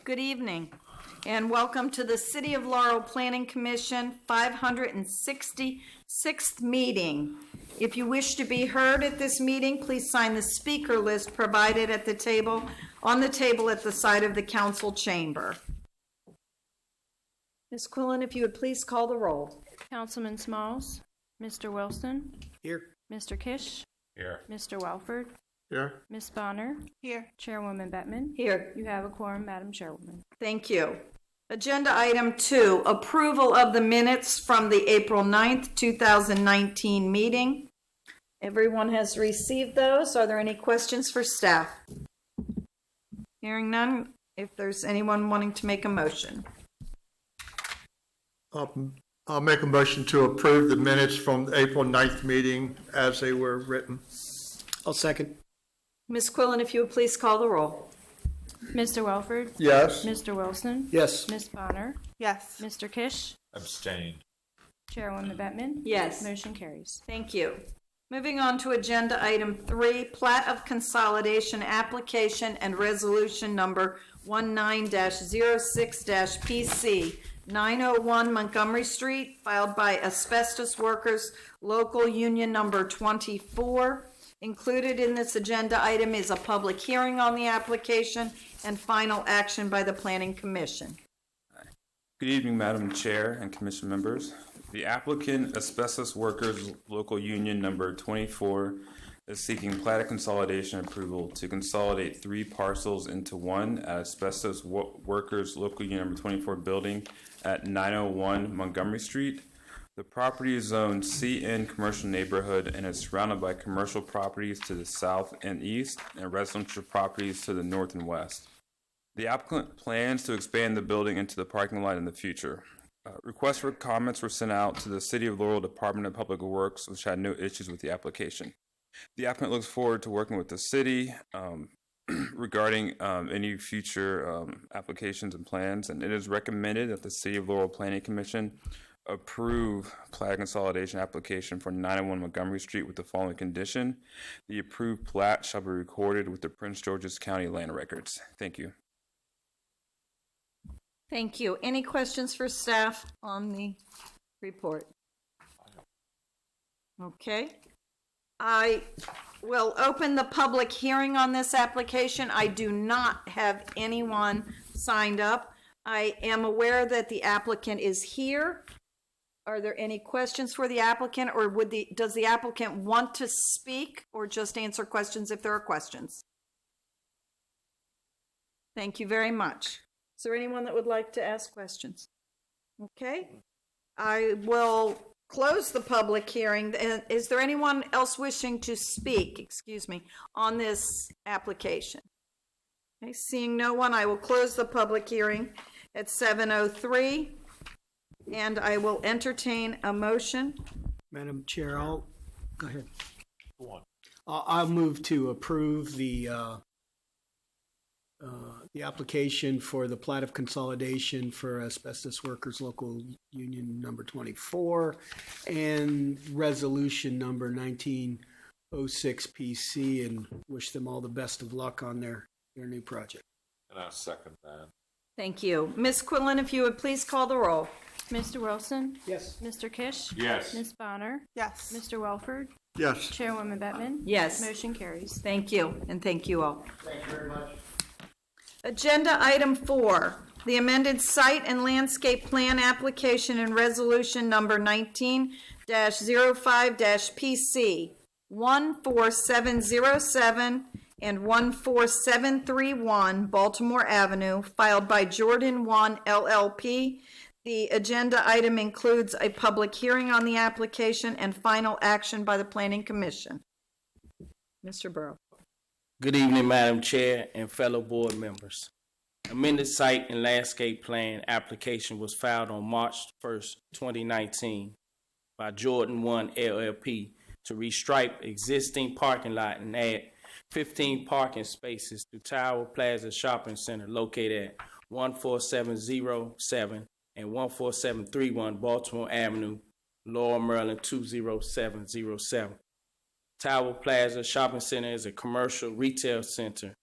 Good evening, and welcome to the City of Laurel Planning Commission 566th meeting. If you wish to be heard at this meeting, please sign the speaker list provided at the table, on the table at the side of the council chamber. Ms. Quillen, if you would please call the roll. Councilman Smalls, Mr. Wilson. Here. Mr. Kish. Here. Mr. Walford. Here. Ms. Bonner. Here. Chairwoman Bettman. Here. You have a quorum, Madam Chairwoman. Thank you. Agenda item 2, approval of the minutes from the April 9th, 2019 meeting. Everyone has received those. Are there any questions for staff? Hearing none, if there's anyone wanting to make a motion. I'll make a motion to approve the minutes from the April 9th meeting as they were written. I'll second. Ms. Quillen, if you would please call the roll. Mr. Walford. Yes. Mr. Wilson. Yes. Ms. Bonner. Yes. Mr. Kish. Abstain. Chairwoman Bettman. Yes. Motion carries. Thank you. Moving on to agenda item 3, plat of consolidation application and resolution number 19-06-PC, 901 Montgomery Street, filed by Asbestos Workers, local union number 24. Included in this agenda item is a public hearing on the application and final action by the Planning Commission. Good evening, Madam Chair and Commission members. The applicant, Asbestos Workers Local Union Number 24, is seeking plat of consolidation approval to consolidate 3 parcels into one at Asbestos Workers Local Union Number 24 building at 901 Montgomery Street. The property is zoned CN Commercial Neighborhood and is surrounded by commercial properties to the south and east and residential properties to the north and west. The applicant plans to expand the building into the parking lot in the future. Requests for comments were sent out to the City of Laurel Department of Public Works, which had no issues with the application. The applicant looks forward to working with the city regarding any future applications and plans, and it is recommended that the City of Laurel Planning Commission approve plat consolidation application for 901 Montgomery Street with the following condition. The approved plat shall be recorded with the Prince George's County Land Records. Thank you. Thank you. Any questions for staff on the report? Okay. I will open the public hearing on this application. I do not have anyone signed up. I am aware that the applicant is here. Are there any questions for the applicant, or does the applicant want to speak, or just answer questions if there are questions? Thank you very much. Is there anyone that would like to ask questions? Okay. I will close the public hearing. Is there anyone else wishing to speak, on this application? Okay, seeing no one, I will close the public hearing at 7:03, and I will entertain a motion. Madam Chair, go ahead. Go on. I'll move to approve the application for the plat of consolidation for Asbestos Workers Local Union number 24 and resolution number 1906 PC, and wish them all the best of luck on their new project. And I second that. Thank you. Ms. Quillen, if you would please call the roll. Mr. Wilson? Yes. Mr. Kish? Yes. Ms. Bonner? Yes. Mr. Welford? Yes. Chairwoman Bettman? Yes. Motion carries. Thank you, and thank you all. Thank you very much. Agenda item 4, the amended site and landscape plan application and resolution number 19-05-PC 14707 and 14731 Baltimore Avenue, filed by Jordan 1 LLP. The agenda item includes a public hearing on the application and final action by the Planning Commission. Mr. Burrow. Good evening, Madam Chair and fellow board members. Amended site and landscape plan application was filed on March 1st, 2019 by Jordan 1 LLP to restripe existing parking lot and add 15 parking spaces to Tower Plaza Shopping Center located at 14707 and 14731 Baltimore Avenue, Lower Maryland 20707. Tower Plaza Shopping Center is a commercial retail center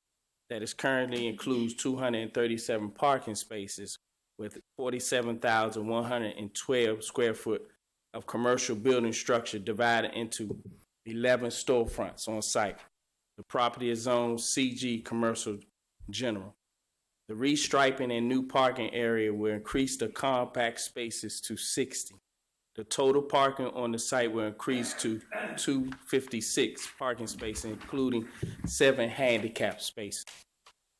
that is currently includes 237 parking spaces with 47,112 square foot of commercial building structure divided into 11 storefronts on site. The property is zoned CG Commercial General. The restriping and new parking area will increase the compact spaces to 60. The total parking on the site will increase to 256 parking spaces, including 7 handicap spaces.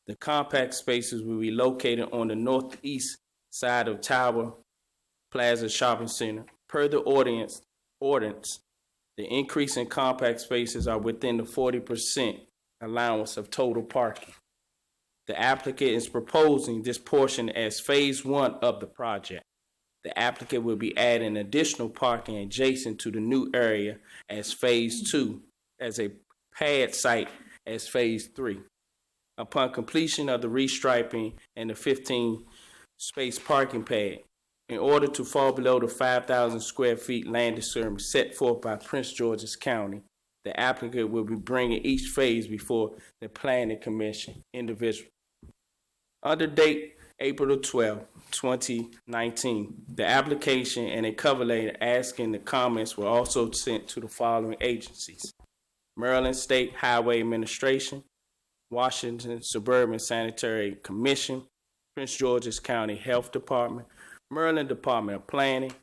The compact spaces will be located on the northeast side of Tower Plaza Shopping Center. Per the ordinance, the increase in compact spaces are within the 40% allowance of total parking. The applicant is proposing this portion as phase 1 of the project. The applicant will be adding additional parking adjacent to the new area as phase 2, as a pad site as phase 3. Upon completion of the restriping and the 15 space parking pad, in order to fall below the 5,000 square feet land disturbance set forth by Prince George's County, the applicant will be bringing each phase before the Planning Commission individually. Under date April 12, 2019, the application and a cover letter asking the comments were also sent to the following agencies: Maryland State Highway Administration, Washington Suburban Sanitary Commission, Prince George's County Health Department, Maryland Department of Planning,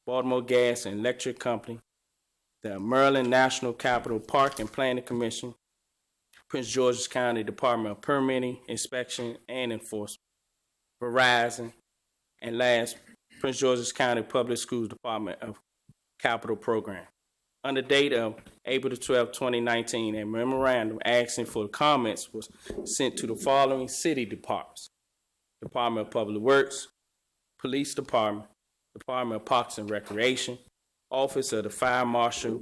Baltimore Gas and Electric Company, the Maryland National Capital Park and Planning Commission, Prince George's County Department of Permitting, Inspection, and Enforcement, Verizon, and last, Prince George's County Public Schools Department of Capital Program. Under date of April 12, 2019, a memorandum asking for comments was sent to the following city departments: Department of Public Works, Police Department, Department of Parks and Recreation, Office of the Fire Marshal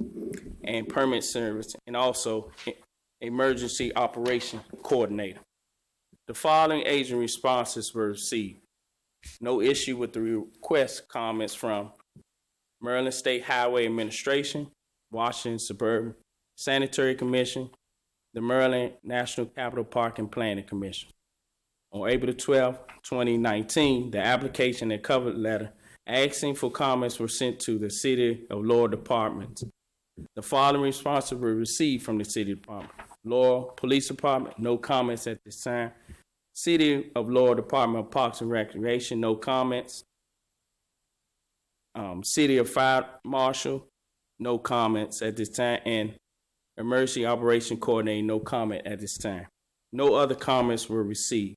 and Permit Service, and also Emergency Operation Coordinator. The following agent responses were received. No issue with the request comments from Maryland State Highway Administration, Washington Suburban Sanitary Commission, the Maryland National Capital Park and Planning Commission. On April 12, 2019, the application and cover letter asking for comments were sent to the City of Laurel Department. The following responses were received from the City Department. Laurel Police Department, no comments at this time. City of Laurel Department of Parks and Recreation, no comments. City of Fire Marshal, no comments at this time. And Emergency Operation Coordinator, no comment at this time. No other comments were received.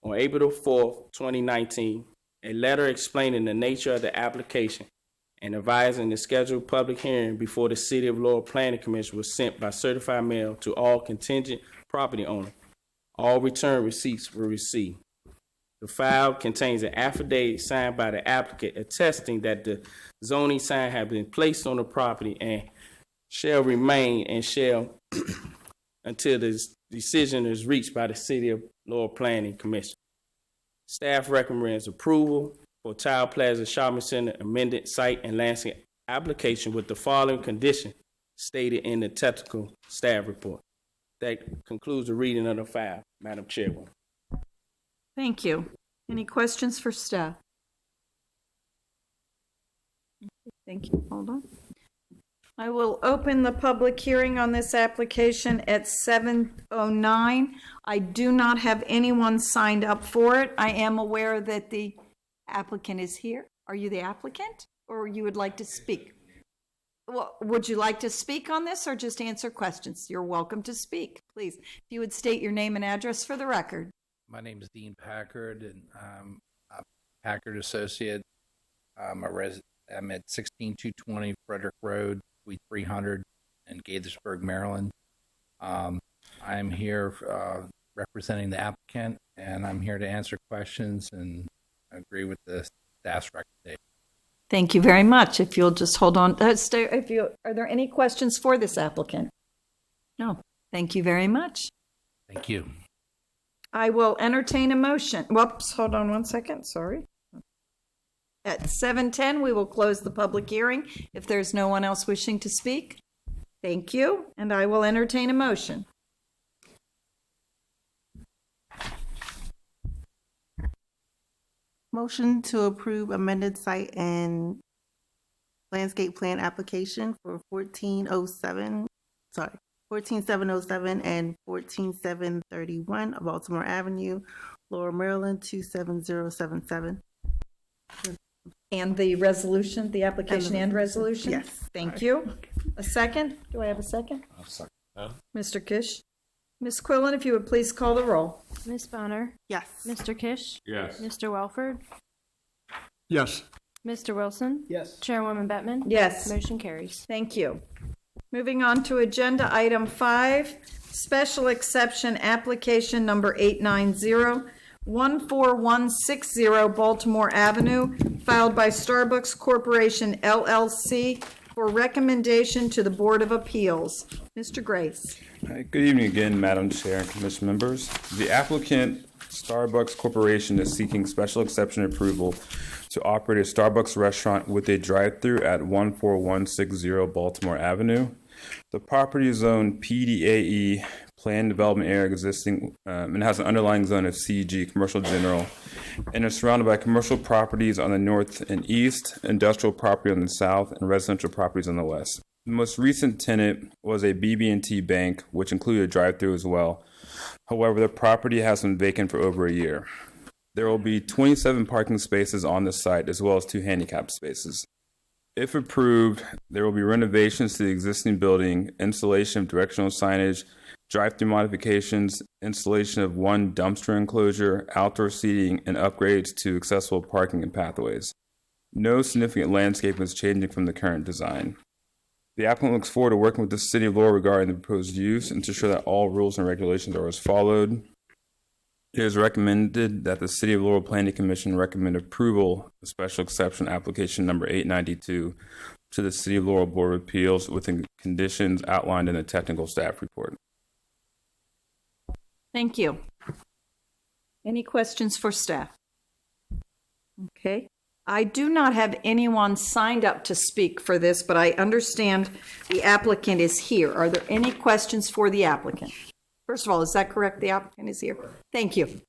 On April 4th, 2019, a letter explaining the nature of the application and advising the scheduled public hearing before the City of Laurel Planning Commission was sent by certified mail to all contingent property owners. All return receipts were received. The file contains an affidavit signed by the applicant attesting that the zoning sign has been placed on the property and shall remain and shall until the decision is reached by the City of Laurel Planning Commission. Staff recommends approval for Tile Plaza Shopping Center amended site and landscape application with the following condition stated in the technical staff report. That concludes the reading of the file, Madam Chairwoman. Thank you. Any questions for staff? Thank you. Hold on. I will open the public hearing on this application at 7:09. I do not have anyone signed up for it. I am aware that the applicant is here. Are you the applicant, or you would like to speak? Well, would you like to speak on this or just answer questions? You're welcome to speak, please. If you would state your name and address for the record. My name is Dean Packard, and I'm a Packard associate. I'm at 16220 Frederick Road, Suite 300 in Gaithersburg, Maryland. I'm here representing the applicant, and I'm here to answer questions and agree with the staff's recommendation. Thank you very much. If you'll just hold on, are there any questions for this applicant? No. Thank you very much. Thank you. I will entertain a motion. Whoops, hold on one second, sorry. At 7:10, we will close the public hearing if there's no one else wishing to speak. Thank you, and I will entertain a motion. Motion to approve amended site and landscape plan application for 14707 and 14731 of Baltimore Avenue, Laurel, Maryland, 27077. And the resolution, the application and resolution? Yes. Thank you. A second? Do I have a second? I'll second that. Mr. Kish? Ms. Quillen, if you would please call the roll. Ms. Bonner? Yes. Mr. Kish? Yes. Mr. Welford? Yes. Mr. Wilson? Yes. Chairwoman Bettman? Yes. Motion carries. Thank you. Moving on to agenda item 5, special exception application number 890-14160 Baltimore Avenue, filed by Starbucks Corporation LLC for recommendation to the Board of Appeals. Mr. Grace. Hi, good evening again, Madam Chair and Commission members. The applicant, Starbucks Corporation, is seeking special exception approval to operate a Starbucks restaurant with a drive-through at 14160 Baltimore Avenue. The property is zoned PDAE, Planned Development Area existing, and has an underlying zone of CG, Commercial General, and is surrounded by commercial properties on the north and east, industrial property on the south, and residential properties on the west. The most recent tenant was a BB&T bank, which included a drive-through as well. However, the property has been vacant for over a year. There will be 27 parking spaces on the site, as well as 2 handicap spaces. If approved, there will be renovations to the existing building, installation of directional signage, drive-through modifications, installation of 1 dumpster enclosure, outdoor seating, and upgrades to accessible parking and pathways. No significant landscaping is changing from the current design. The applicant looks forward to working with the City of Laurel regarding the proposed use and to ensure that all rules and regulations are as followed. It is recommended that the City of Laurel Planning Commission recommend approval of special exception application number 892 to the City of Laurel Board of Appeals with the conditions outlined in the technical staff report. Thank you. Any questions for staff? Okay. I do not have anyone signed up to speak for this, but I understand the applicant is here. Are there any questions for the applicant? First of all, is that correct? The applicant is here. Thank you.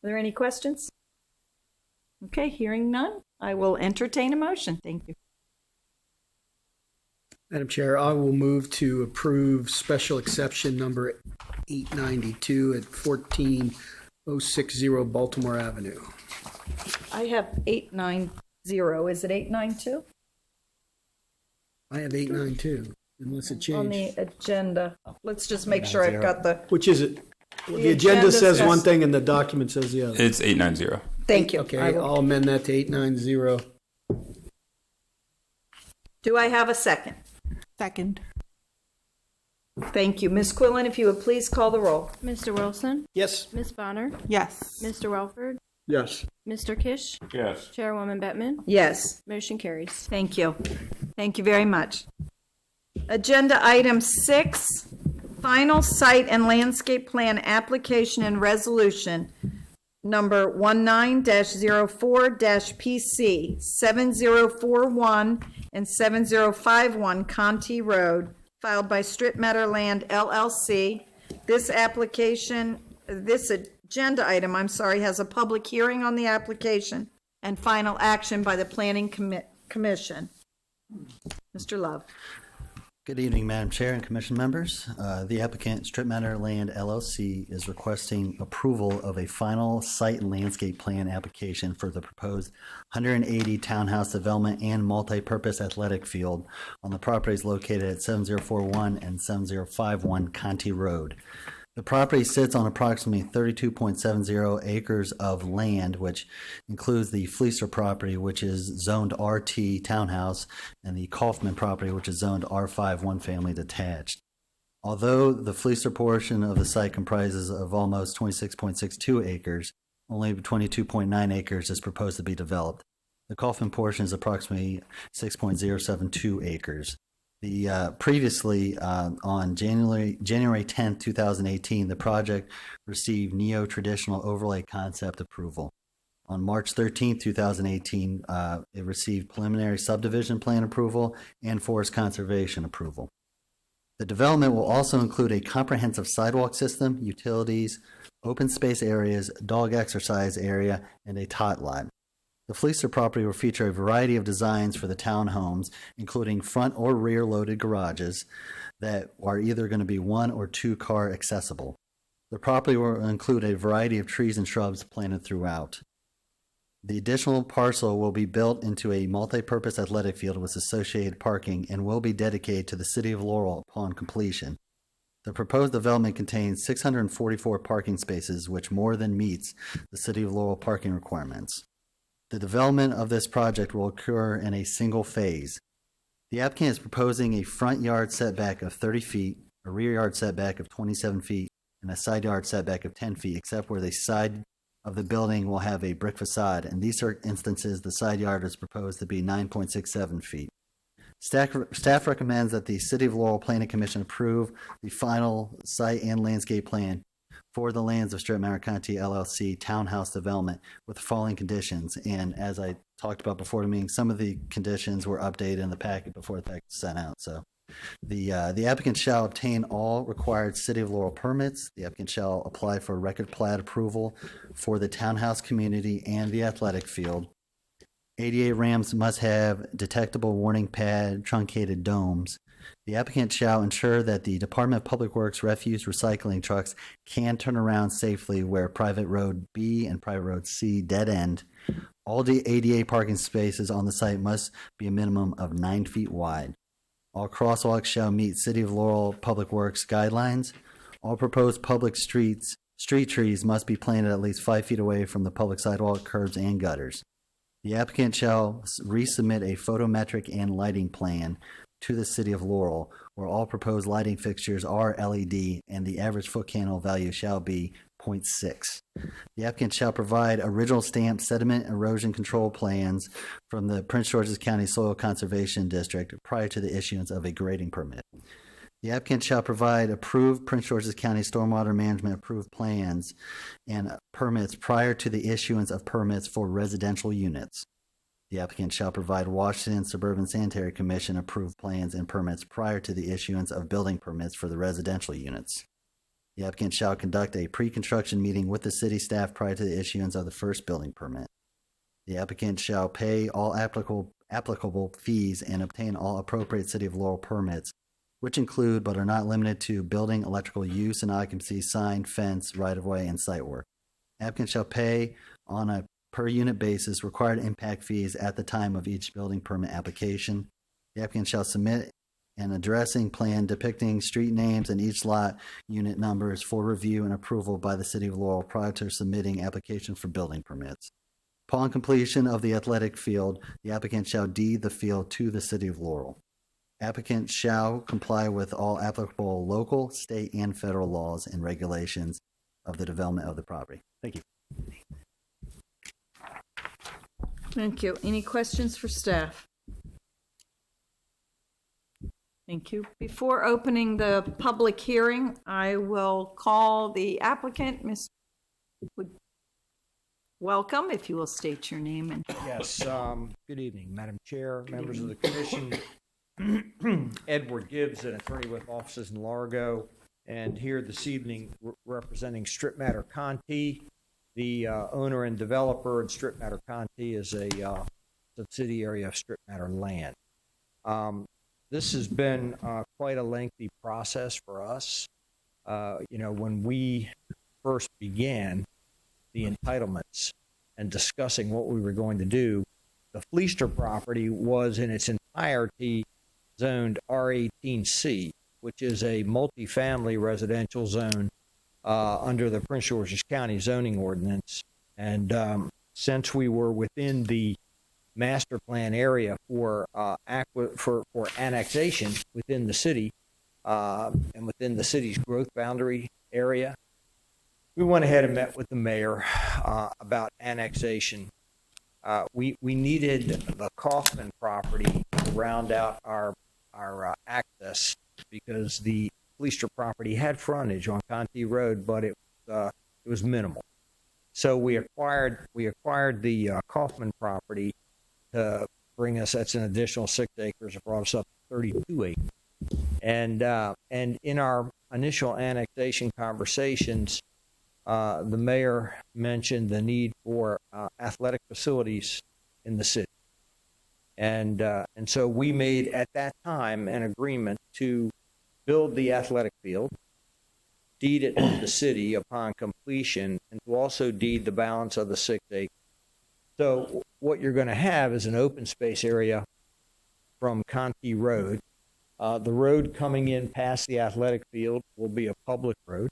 there any questions? Okay, hearing none, I will entertain a motion. Thank you. Madam Chair, I will move to approve special exception number 892 at 14060 Baltimore Avenue. I have 890. Is it 892? I have 892, unless it On changed. the agenda. Let's just make sure I've got the, Which is it? The agenda agenda says says- one thing and the document says the other. It's 890. thank you. Okay, I will- I'll amend that to 890. Do I have a second? Second. Thank you. Ms. Quillen, if you would please call the roll. Mr. Wilson, Yes. Ms. Bonner, Yes. Mr. Welford, Yes. Mr. Kish, Yes. Chairwoman Bettman, Yes. motion carries. Thank you. Thank you very much. Agenda item 6, final site and landscape plan application and resolution number 19-04-PC 7041 and 7051 Contee Road, filed by Strittmatter Land LLC. This agenda item, has a public hearing on the application and final action by the Planning Commission. Mr. Love. Good evening, Madam Chair and Commission members. The applicant, Strittmatter Land LLC, is requesting approval of a final site and landscape plan application for the proposed 180 townhouse development and multi-purpose athletic field on the properties located at 7041 and 7051 Contee Road. The property sits on approximately 32.70 acres of land, which includes the Fleecer property, which is zoned RT townhouse, and the Kaufman property, which is zoned R5 one-family detached. Although the Fleecer portion of the site comprises of almost 26.62 acres, only 22.9 acres is proposed to be developed. The Kaufman portion is approximately 6.072 acres. Previously, on January 10th, 2018, the project received neo-traditional overlay concept approval. On March 13th, 2018, it received preliminary subdivision plan approval and forest conservation approval. The development will also include a comprehensive sidewalk system, utilities, open space areas, dog exercise area, and a tot lot. The Fleecer property will feature a variety of designs for the townhomes, including front or rear loaded garages that are either going to be 1 or 2 car accessible. The property will include a variety of trees and shrubs planted throughout. The additional parcel will be built into a multi-purpose athletic field with associated parking and will be dedicated to the City of Laurel upon completion. The proposed development contains 644 parking spaces, which more than meets the City of Laurel parking requirements. The development of this project will occur in a single phase. The applicant is proposing a front yard setback of 30 feet, a rear yard setback of 27 feet, and a side yard setback of 10 feet, except where the side of the building will have a brick facade. In these instances, the side yard is proposed to be 9.67 feet. Staff recommends that the City of Laurel Planning Commission approve the final site and landscape plan for the lands of Strittmatter Contee LLC townhouse development with the following conditions. And as I talked about before the meeting, some of the conditions were updated in the packet before the packet was sent out. So the applicant shall obtain all required City of Laurel permits. The applicant shall apply for record plat approval for the townhouse community and the athletic field. ADA ramps must have detectable warning pad truncated domes. The applicant shall ensure that the Department of Public Works refuse recycling trucks can turn around safely where private road B and private road C dead end. All the ADA parking spaces on the site must be a minimum of 9 feet wide. All crosswalks shall meet City of Laurel Public Works guidelines. All proposed public street trees must be planted at least 5 feet away from the public sidewalk, curbs, and gutters. The applicant shall resubmit a photometric and lighting plan to the City of Laurel, where all proposed lighting fixtures are LED and the average foot candle value shall be 0.6. The applicant shall provide original stamped sediment erosion control plans from the Prince George's County Soil Conservation District prior to the issuance of a grading permit. The applicant shall provide approved Prince George's County Stormwater Management approved plans and permits prior to the issuance of permits for residential units. The applicant shall provide Washington Suburban Sanitary Commission approved plans and permits prior to the issuance of building permits for the residential units. The applicant shall conduct a pre-construction meeting with the city staff prior to the issuance of the first building permit. The applicant shall pay all applicable fees and obtain all appropriate City of Laurel permits, which include but are not limited to building, electrical use and occupancy, sign, fence, right-of-way, and site work. Applicant shall pay on a per-unit basis required impact fees at the time of each building permit application. The applicant shall submit an addressing plan depicting street names and each lot unit numbers for review and approval by the City of Laurel prior to submitting application for building permits. Upon completion of the athletic field, the applicant shall deed the field to the City of Laurel. Applicant shall comply with all applicable local, state, and federal laws and regulations of the development of the property. Thank you. Thank you. Any questions for staff? Thank you. Before opening the public hearing, I will call the applicant, Ms. Welcome, if you will state your name and. Yes, good evening, Madam Chair, members of the commission. Edward Gibbs, an attorney with offices in Largo, and here this evening representing Strittmatter Contee, the owner and developer. And Strittmatter Contee is a subsidiary of Strittmatter Land. This has been quite a lengthy process for us. When we first began the entitlements and discussing what we were going to do, the Fleester property was in its entirety zoned R18C, which is a multifamily residential zone under the Prince George's County zoning ordinance. And since we were within the master plan area for annexation within the city and within the city's growth boundary area, we went ahead and met with the mayor about annexation. We needed the Kaufman property to round out our access because the Fleester property had frontage on Contee Road, but it was minimal. So we acquired the Kaufman property to bring us, that's an additional 6 acres, it brought us up to 32 acres. And in our initial annexation conversations, the mayor mentioned the need for athletic facilities in the city. And so we made at that time an agreement to build the athletic field, deed it to the city upon completion, and to also deed the balance of the 6 acres. So what you're going to have is an open space area from Contee Road. The road coming in past the athletic field will be a public road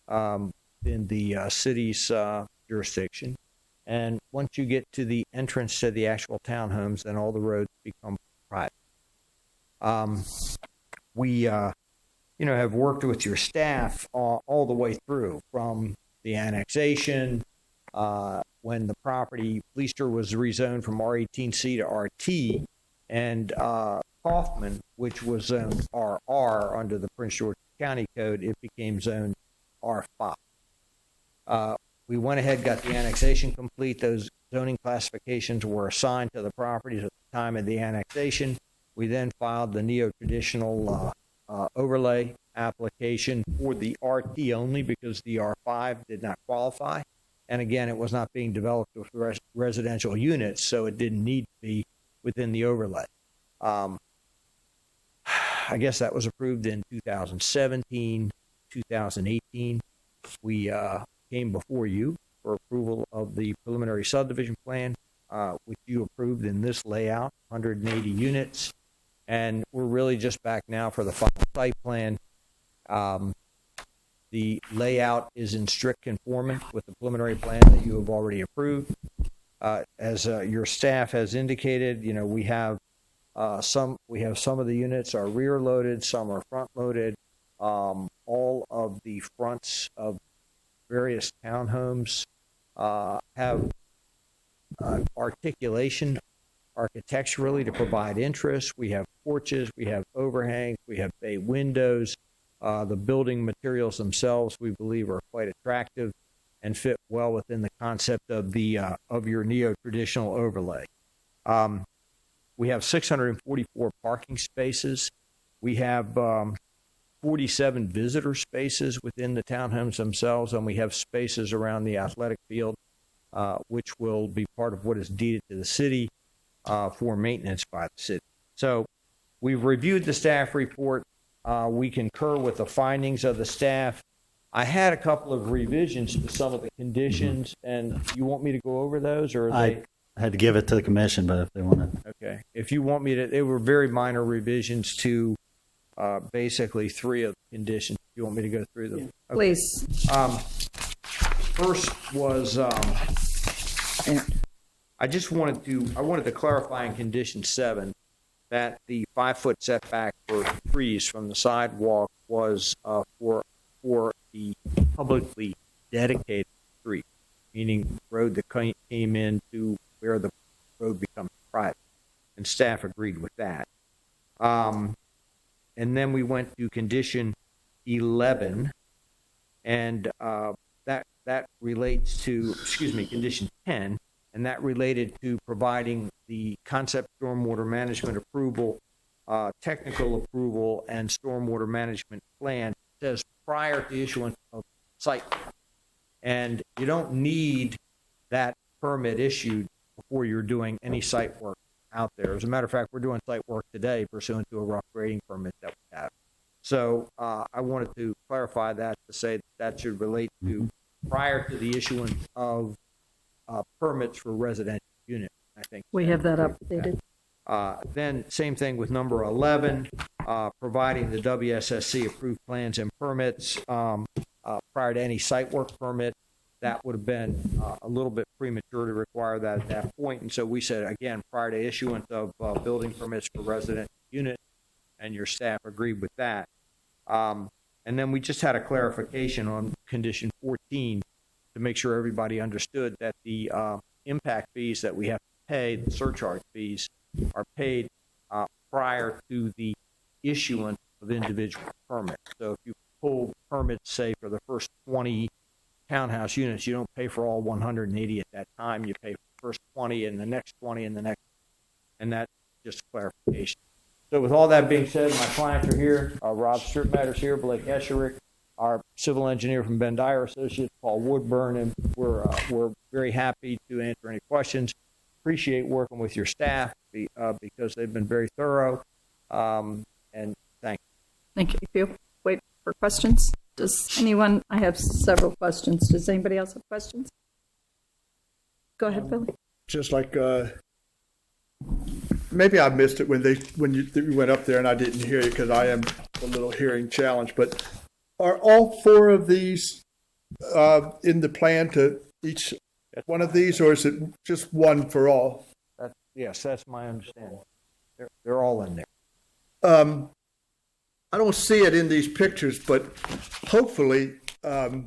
in the city's jurisdiction. And once you get to the entrance to the actual townhomes, then all the roads become private. We have worked with your staff all the way through from the annexation, when the property, Fleester was rezoned from R18C to RT, and Kaufman, which was zoned RR under the Prince George's County Code, it became zoned R5. We went ahead, got the annexation complete. Those zoning classifications were assigned to the properties at the time of the annexation. We then filed the neo-traditional overlay application for the RT only because the R5 did not qualify. And again, it was not being developed with residential units, so it didn't need to be within the overlay. I guess that was approved in 2017, 2018. We came before you for approval of the preliminary subdivision plan, which you approved in this layout, 180 units. And we're really just back now for the final site plan. The layout is in strict conformance with the preliminary plan that you have already approved. As your staff has indicated, we have some of the units are rear loaded, some are front loaded. All of the fronts of various townhomes have articulation architecturally to provide interest. We have porches, we have overhangs, we have bay windows. The building materials themselves, we believe, are quite attractive and fit well within the concept of your neo-traditional overlay. We have 644 parking spaces. We have 47 visitor spaces within the townhomes themselves, and we have spaces around the athletic field, which will be part of what is deeded to the city for maintenance by the city. So we've reviewed the staff report. We concur with the findings of the staff. I had a couple of revisions to some of the conditions, and you want me to go over those, or are I they? had to give it to the commission, but if they want to. Okay. If you want me to, they were very minor revisions to basically 3 of the conditions. You want me to go through them? Okay. Please. First was, I wanted to clarify in condition 7 that the 5-foot setback for trees from the sidewalk was for the publicly dedicated street, meaning road that came into where the road becomes private, and staff agreed with that. And then we went to condition 11, and that relates to, condition 10, and that related to providing the concept stormwater management approval, technical approval, and stormwater management plan. It says prior to issuance of site. And you don't need that permit issued before you're doing any site work out there. As a matter of fact, we're doing site work today pursuant to a rough grading permit that we have. So I wanted to clarify that to say that should relate to prior to the issuance of permits for residential units. I think We have that updated. then same thing with number 11, providing the WSSC approved plans and permits prior to any site work permit. That would have been a little bit premature to require that at that point. And so we said, again, prior to issuance of building permits for resident unit, and your staff agreed with that. And then we just had a clarification on condition 14 to make sure everybody understood that the impact fees that we have to pay, the surcharge fees, are paid prior to the issuance of individual permits. So if you pull permits, say, for the first 20 townhouse units, you don't pay for all 180 at that time. You pay for the first 20 and the next 20 and the next, and that's just clarification. So with all that being said, my clients are here. Rob Strittmatter's here, Blake Esherick, our civil engineer from Ben Dyer Associates, Paul Woodburn, and we're very happy to answer any questions. Appreciate working with your staff because they've been very thorough, and thank you. Thank you. Wait for questions. Does anyone, I have several questions. Does anybody else have questions? Go ahead, Billy. Just like, maybe I missed it when you went up there and I didn't hear you because I am a little hearing challenged, but are all 4 of these in the plan to each one of these, or is it just one for all? Yes, that's my understanding. They're all in there. I don't see it in these pictures, but hopefully the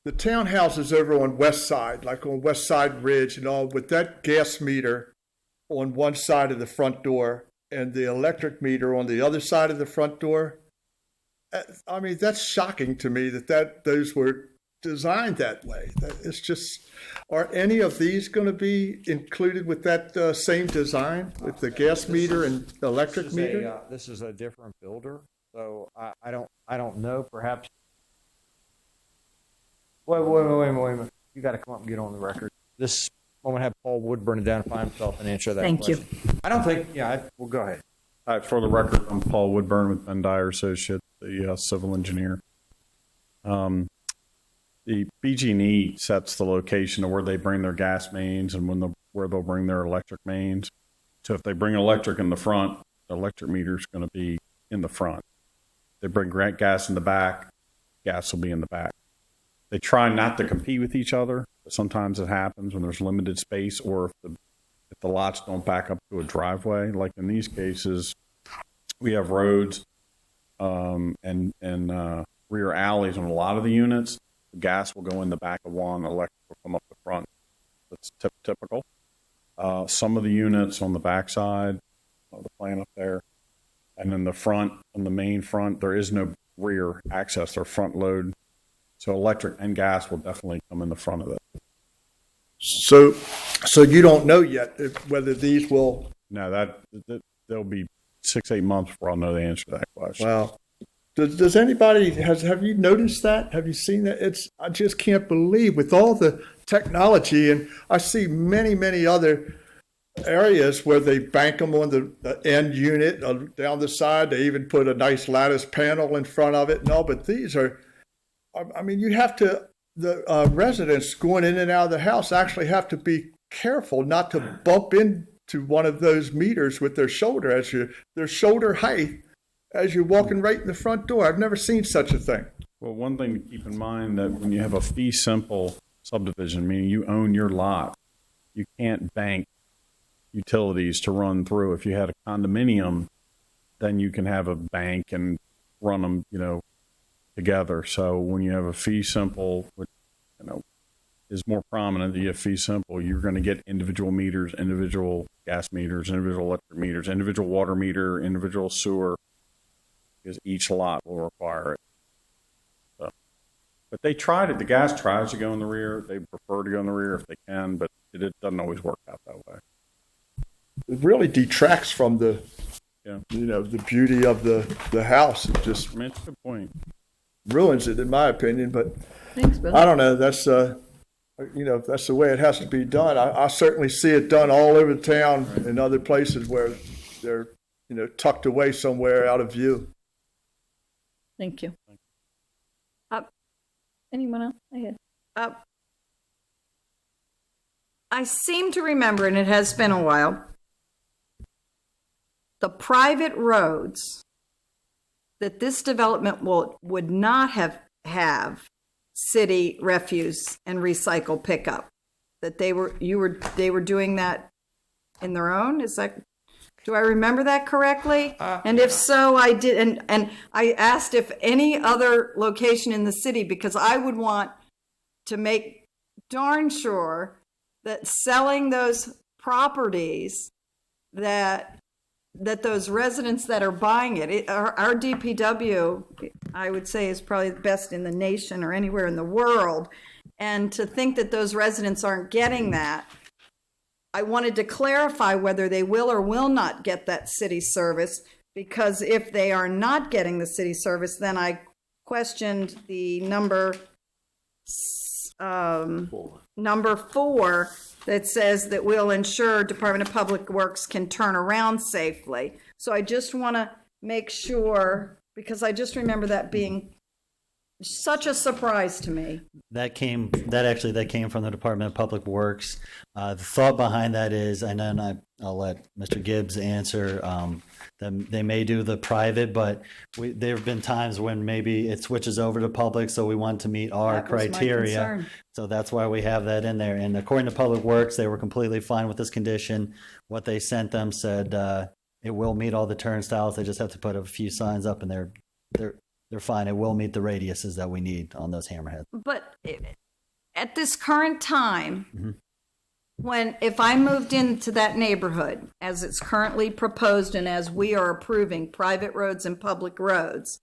townhouses over on West Side, like on West Side Ridge and all, with that gas meter on one side of the front door and the electric meter on the other side of the front door, I mean, that's shocking to me that those were designed that way. It's just, are any of these going to be included with that same design, with the gas meter and electric meter? This is a different builder, so I don't know. Perhaps. Wait a minute. You got to come up and get on the record. I'm going to have Paul Woodburn identify himself and answer that Thank question. you. I don't think. Yeah. Well, go ahead. For the record, I'm Paul Woodburn with Ben Dyer Associates, the civil engineer. The BG&E sets the location of where they bring their gas mains and where they'll bring their electric mains. So if they bring electric in the front, the electric meter is going to be in the front. They bring gas in the back, gas will be in the back. They try not to compete with each other, but sometimes it happens when there's limited space, or if the lots don't back up to a driveway. Like in these cases, we have roads and rear alleys on a lot of the units. The gas will go in the back of one, electric will come up the front. That's typical. Some of the units on the backside, the plan up there, and then the front, on the main front, there is no rear access. They're front load. So electric and gas will definitely come in the front of it. So you don't know yet whether these will. No, that there'll be 6-8 months before I'll know the answer to that question. Well, Does anybody, have you noticed that? Have you seen that? I just can't believe with all the technology, and I see many other areas where they bank them on the end unit down the side. They even put a nice lattice panel in front of it and all, but these are, I mean, you have to, the residents going in and out of the house actually have to be careful not to bump into one of those meters with their shoulder their shoulder height as you're walking right in the front door. I've never seen such a thing. Well, one thing to keep in mind that when you have a fee simple subdivision, meaning you own your lot, you can't bank utilities to run through. If you had a condominium, then you can have a bank and run them, together. So when you have a fee simple, which, is more prominent, you have fee simple, you're going to get individual meters, individual gas meters, individual electric meters, individual water meter, individual sewer, because each lot will require it. So, but they tried it. The gas tries to go in the rear. They prefer to go in the rear if they can, but it doesn't always work out that way. It really detracts from the beauty of the house. It just I mean, it's a good point. ruins it, in my opinion. But Thanks, Bill. I don't know. That's that's the way it has to be done. I certainly see it done all over the town in other places where they're tucked away somewhere out of view. Thank you. Anyone else? Ahead. I seem to remember, and it has been a while, the private roads that this development would not have city refuse and recycle pickup. That they were doing that in their own. Do I remember that correctly? And if so, I did. And I asked if any other location in the city, because I would want to make darn sure that selling those properties, that those residents that are buying it, our DPW, I would say, is probably the best in the nation or anywhere in the world. And to think that those residents aren't getting that, I wanted to clarify whether they will or will not get that city service, because if they are not getting the city service, then I questioned the number 4 that says that we'll ensure Department of Public Works can turn around safely. So I just want to make sure, because I just remember that being such a surprise to me. That came from the Department of Public Works. The thought behind that is, and then I'll let Mr. Gibbs answer. They may do the private, but there have been times when maybe it switches over to public, so we want to meet our That was my criteria. concern. So that's why we have that in there. And according to Public Works, they were completely fine with this condition. What they sent them said it will meet all the turnstiles. They just have to put a few signs up, and they're fine. It will meet the radiuses that we need on those hammerheads. But at this current time, if I moved into that neighborhood, as it's currently proposed and as we are approving private roads and public roads,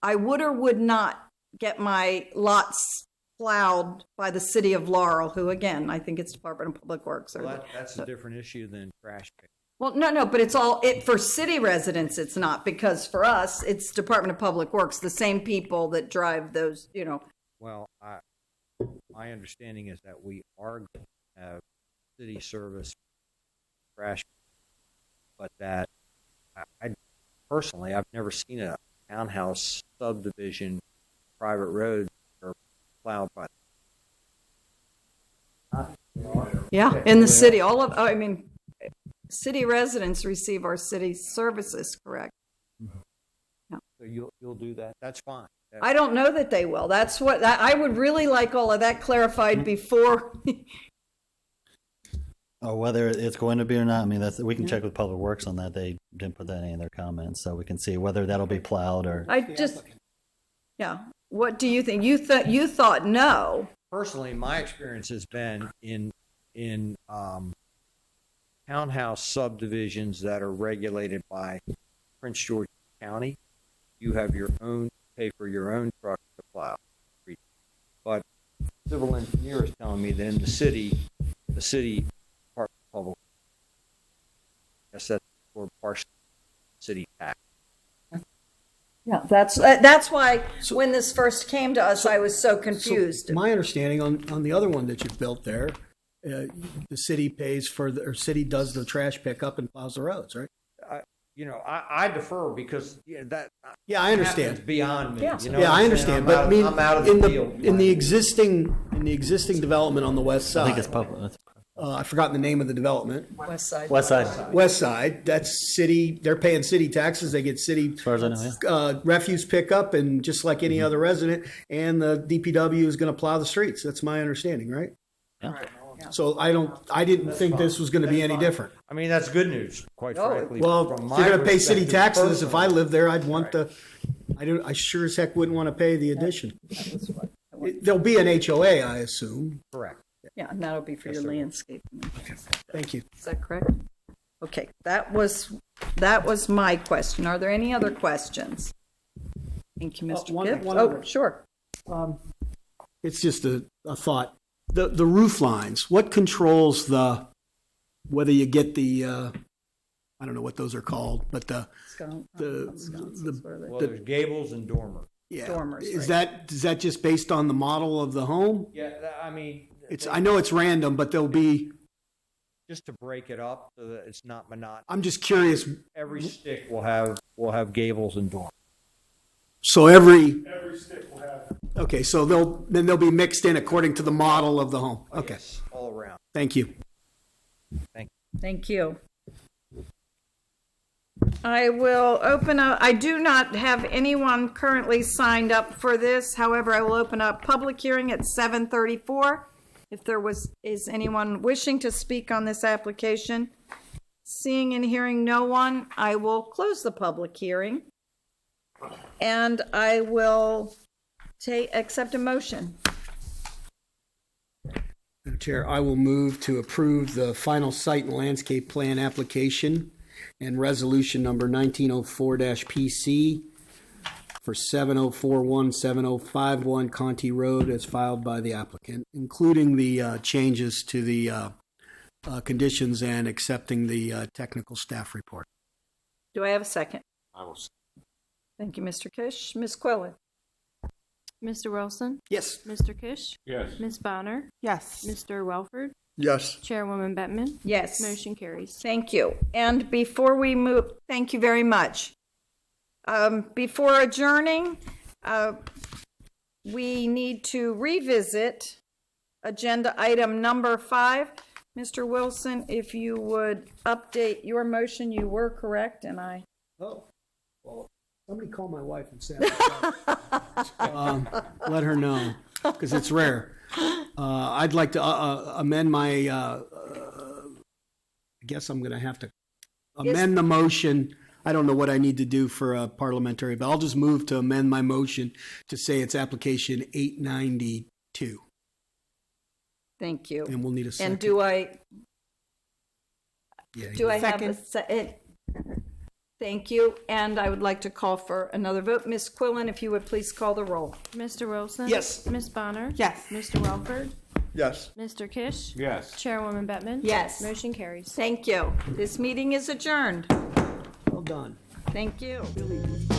I would or would not get my lots plowed by the city of Laurel, who, again, I think it's Department of Public Works. That's a different issue than trash pick. Well, no, but it's for city residents, it's not, because for us, it's Department of Public Works, the same people that drive those, Well, my understanding is that we are going to have city service trash, but that I personally, I've never seen a townhouse subdivision private road or plowed by. Yeah, in the city, city residents receive our city services, correct? So you'll do that. That's fine. I don't know that they will. That's what I would really like all of that clarified before. Or whether it's going to be or not. I mean, we can check with Public Works on that. They didn't put that in their comments, so we can see whether that'll be plowed or. What do you think? You thought no. Personally, my experience has been in townhouse subdivisions that are regulated by Prince George County. You have pay for your own truck to plow. But civil engineer is telling me that in the city Department of Public, I guess that's for partial city tax. Yeah, that's why when this first came to us, I was so confused. My understanding on the other one that you've built there, the city pays for, or city does the trash pickup and plows the roads, right? I defer because Yeah, I understand. happens beyond me. Yeah. You know Yeah, what I I'm saying? understand, but I mean, I'm out of in the the, field. in the existing development on the west I think it's side, public. I've forgotten the name of the development. West Side. West side, West side, that's city, they're paying city taxes, they get city as far as I know, yeah. refuse pickup and just like any other resident, and the DPW is gonna plow the streets. That's my understanding, right? Yeah. So I didn't think this was gonna be any different. I mean, that's good news, quite frankly. Well, from if my you're gonna pay city perspective taxes, if I personally. lived there, I'd want I sure as heck wouldn't wanna pay the addition. There'll be an HOA, I assume. Correct. Yeah, and that'll be for your landscape. Thank you. Is that correct? Okay, that was my question. Are there any other questions? Thank you, Mr. one Gibbs. other. Oh, sure. It's just a thought. The roof lines, what controls whether you get the, I don't know what those are called, but Skunk- the- Well, there's gables and dormer. yeah. Dormers, Is right. that just based on the model of the home? Yeah, I mean. I know it's random, but there'll be, Just to break it up so that it's not monotonous. I'm just curious. Every stick will have gables and dormer. So every stick will have. Okay, so they'll be mixed in according to the model of the home. Okay, Yes, all around. thank you. Thank you. I will open up, I do not have anyone currently signed up for this. However, I will open up public hearing at 7:34. If there is anyone wishing to speak on this application. Seeing and hearing no one, I will close the public hearing. And I will accept a motion. Madam Chair, I will move to approve the final site and landscape plan application and resolution number 1904-PC for 7041-7051 Contee Road as filed by the applicant, including the changes to the conditions and accepting the technical staff report. Do I have a second? I will. Thank you, Mr. Kish. Ms. Quillen? Mr. Wilson? Yes. Mr. Kish? Yes. Ms. Bonner? Yes. Mr. Welford? Yes. Chairwoman Bettman? Yes. Motion carries. Thank you. And before we move, thank you very much. Before adjourning, we need to revisit agenda item number 5. Mr. Wilson, if you would update your motion, you were correct, and I... Oh, well, somebody call my wife and say, let her know, because it's rare. I'd like to amend my, I guess I'm going to have to amend the motion. I don't know what I need to do for a parliamentary, but I'll just move to amend my motion to say it's application 892. Thank you. And we'll need a second. And do I Yeah, have a second? Thank you. And I would like to call for another vote. Ms. Quillen, if you would please call the roll. Mr. Wilson? Yes. Ms. Bonner? Yes. Mr. Welford? Yes. Mr. Kish? Yes. Chairwoman Bettman? Yes. Motion carries. Thank you. This meeting is adjourned. well done. Thank you. Really good.